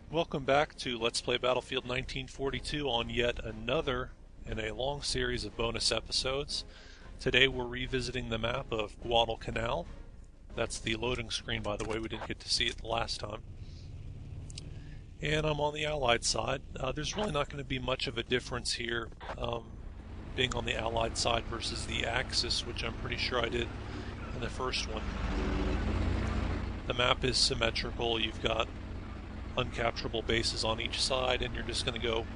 Welcome back to Let's Play Battlefield 1942 on yet another in a long series of bonus episodes. Today we're revisiting the map of Guadalcanal. That's the loading screen, by the way. We didn't get to see it the last time. And I'm on the Allied side. There's really not going to be much of a difference here, being on the Allied side versus the Axis, which I'm pretty sure I did in the first one. The map is symmetrical. You've got uncapturable bases on each side, and you're just going to go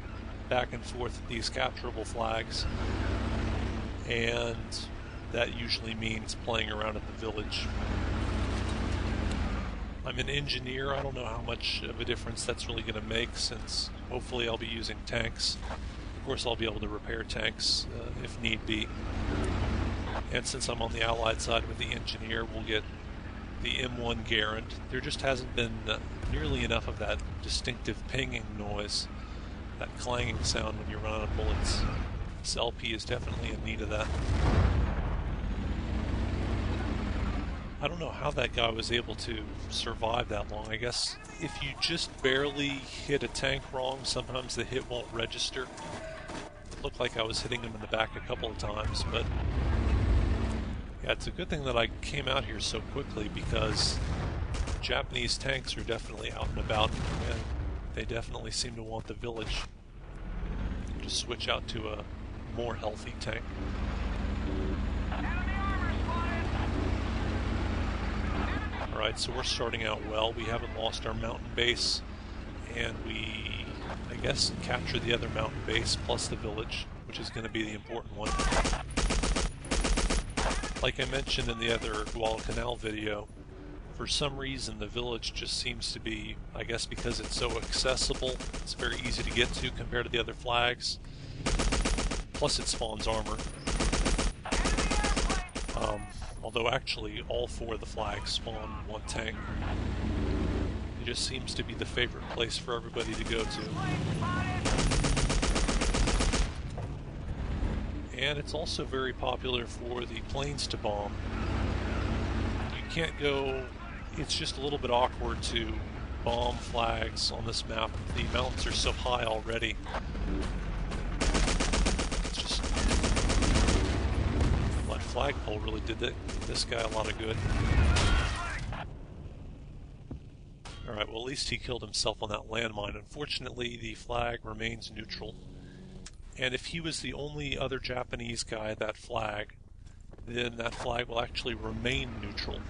back and forth with these capturable flags, and that usually means playing around at the village. I'm an engineer. I don't know how much of a difference that's really going to make, since hopefully I'll be using tanks. Of course I'll be able to repair tanks if need be, and since I'm on the Allied side with the engineer, we'll get the M1 Garand. There just hasn't been nearly enough of that distinctive pinging noise, that clanging sound when you run out of bullets. This LP is definitely in need of that. I don't know how that guy was able to survive that long. I guess if you just barely hit a tank wrong, sometimes the hit won't register. It looked like I was hitting him in the back a couple of times, but yeah, it's a good thing that I came out here so quickly, because Japanese tanks are definitely out and about, and they definitely seem to want the village. Just switch out to a more healthy tank. Alright, so we're starting out well. We haven't lost our mountain base, and we, I guess, captured the other mountain base plus the village, which is going to be the important one. Like I mentioned in the other Guadalcanal video, for some reason the village just seems to be, I guess because it's so accessible, it's very easy to get to compared to the other flags. Plus it spawns armor. Although actually all four of the flags spawn one tank. It just seems to be the favorite place for everybody to go to. And it's also very popular for the planes to bomb. You can't go, it's just a little bit awkward to bomb flags on this map. The mountains are so high already. It's just, that flagpole really did this guy a lot of good. Alright, well at least he killed himself on that landmine. Unfortunately, the flag remains neutral. And if he was the only other Japanese guy at that flag, then that flag will actually remain neutral.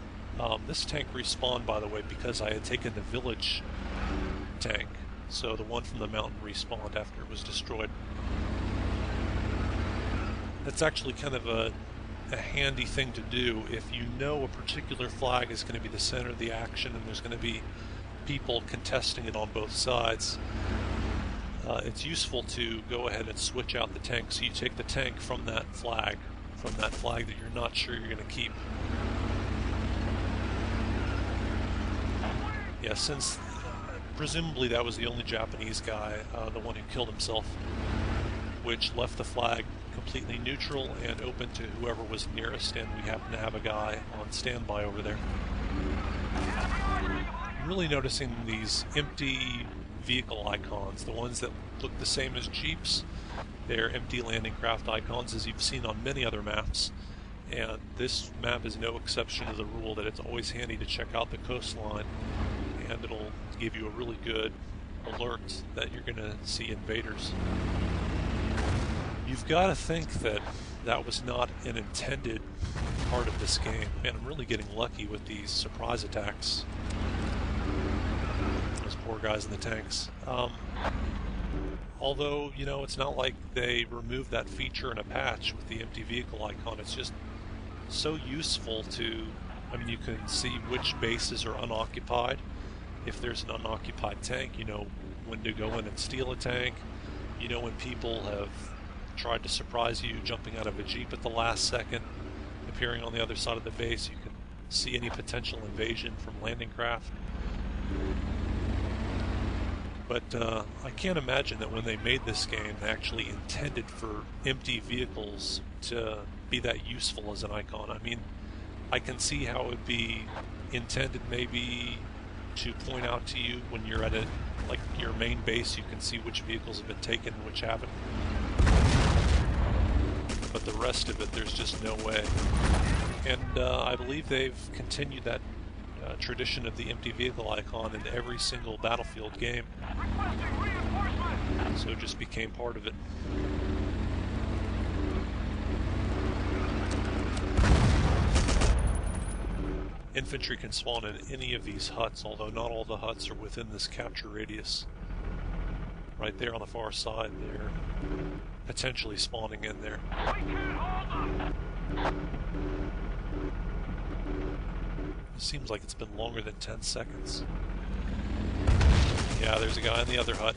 This tank respawned, by the way, because I had taken the village tank. So the one from the mountain respawned after it was destroyed. That's actually kind of a handy thing to do if you know a particular flag is going to be the center of the action and there's going to be people contesting it on both sides. It's useful to go ahead and switch out the tank, so you take the tank from that flag that you're not sure you're going to keep. Yeah, since presumably that was the only Japanese guy, the one who killed himself, which left the flag completely neutral and open to whoever was nearest, and we happen to have a guy on standby over there. I'm really noticing these empty vehicle icons, the ones that look the same as Jeeps. They're empty landing craft icons, as you've seen on many other maps, and this map is no exception to the rule that it's always handy to check out the coastline, and it'll give you a really good alert that you're going to see invaders. You've got to think that that was not an intended part of this game, and I'm really getting lucky with these surprise attacks. Poor guys in the tanks. Although, you know, it's not like they removed that feature in a patch with the empty vehicle icon. It's just so useful to, I mean, you can see which bases are unoccupied. If there's an unoccupied tank, you know when to go in and steal a tank. You know when people have tried to surprise you jumping out of a Jeep at the last second, appearing on the other side of the base. You can see any potential invasion from landing craft. But I can't imagine that when they made this game, they actually intended for empty vehicles to be that useful as an icon. I mean, I can see how it would be intended maybe to point out to you when you're at like your main base. You can see which vehicles have been taken and which haven't. But the rest of it, there's just no way. And I believe they've continued that tradition of the empty vehicle icon in every single Battlefield game. So it just became part of it. Infantry can spawn in any of these huts, although not all the huts are within this capture radius. Right there on the far side, they're potentially spawning in there. Seems like it's been longer than 10 seconds. Yeah, there's a guy in the other hut.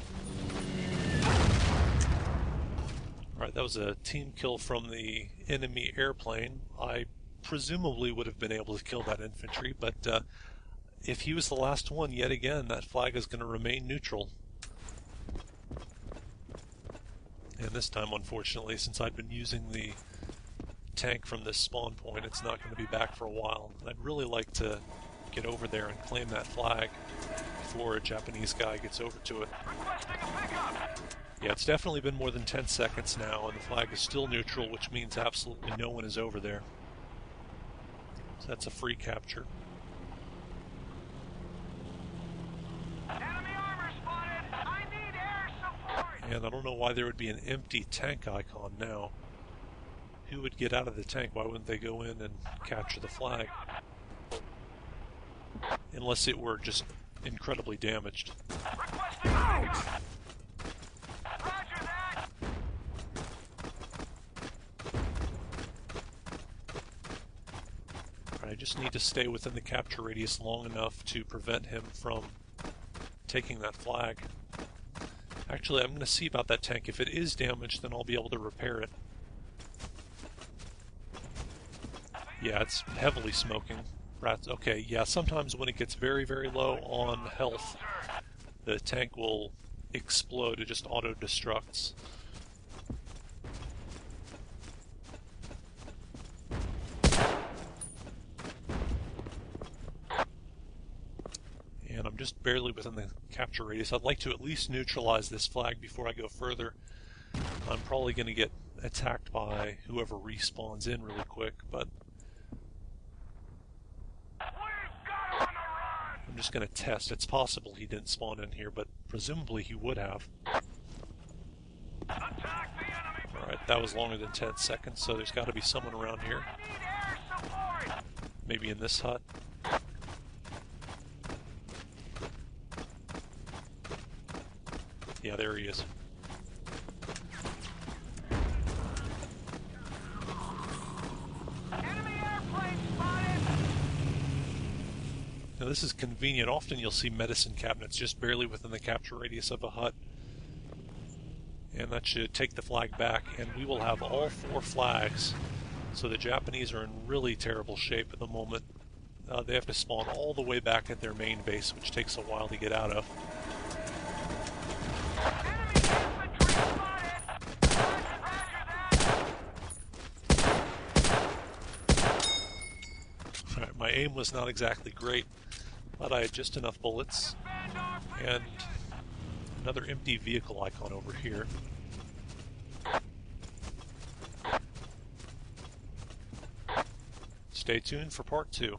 Alright, that was a team kill from the enemy airplane. I presumably would have been able to kill that infantry, but if he was the last one, yet again, that flag is going to remain neutral. And this time, unfortunately, since I've been using the tank from this spawn point, it's not going to be back for a while. I'd really like to get over there and claim that flag before a Japanese guy gets over to it. Yeah, it's definitely been more than 10 seconds now, and the flag is still neutral, which means absolutely no one is over there. So that's a free capture. Enemy armor spotted. I need air support. And I don't know why there would be an empty tank icon now. Who would get out of the tank? Why wouldn't they go in and capture the flag? Unless it were just incredibly damaged. I just need to stay within the capture radius long enough to prevent him from taking that flag. Actually, I'm going to see about that tank. If it is damaged, then I'll be able to repair it. Yeah, it's heavily smoking. Rats. Okay, yeah, sometimes when it gets very, very low on health, the tank will explode. It just auto-destructs. And I'm just barely within the capture radius. I'd like to at least neutralize this flag before I go further. I'm probably going to get attacked by whoever respawns in really quick, but I'm just going to test. It's possible he didn't spawn in here, but presumably he would have. Alright, that was longer than 10 seconds, so there's got to be someone around here. Maybe in this hut. Yeah, there he is. Now this is convenient. Often you'll see medicine cabinets just barely within the capture radius of a hut. And that should take the flag back, and we will have all 4 flags. So the Japanese are in really terrible shape at the moment. They have to spawn all the way back at their main base, which takes a while to get out of. Alright, my aim was not exactly great, but I had just enough bullets. And another empty vehicle icon over here. Stay tuned for part 2.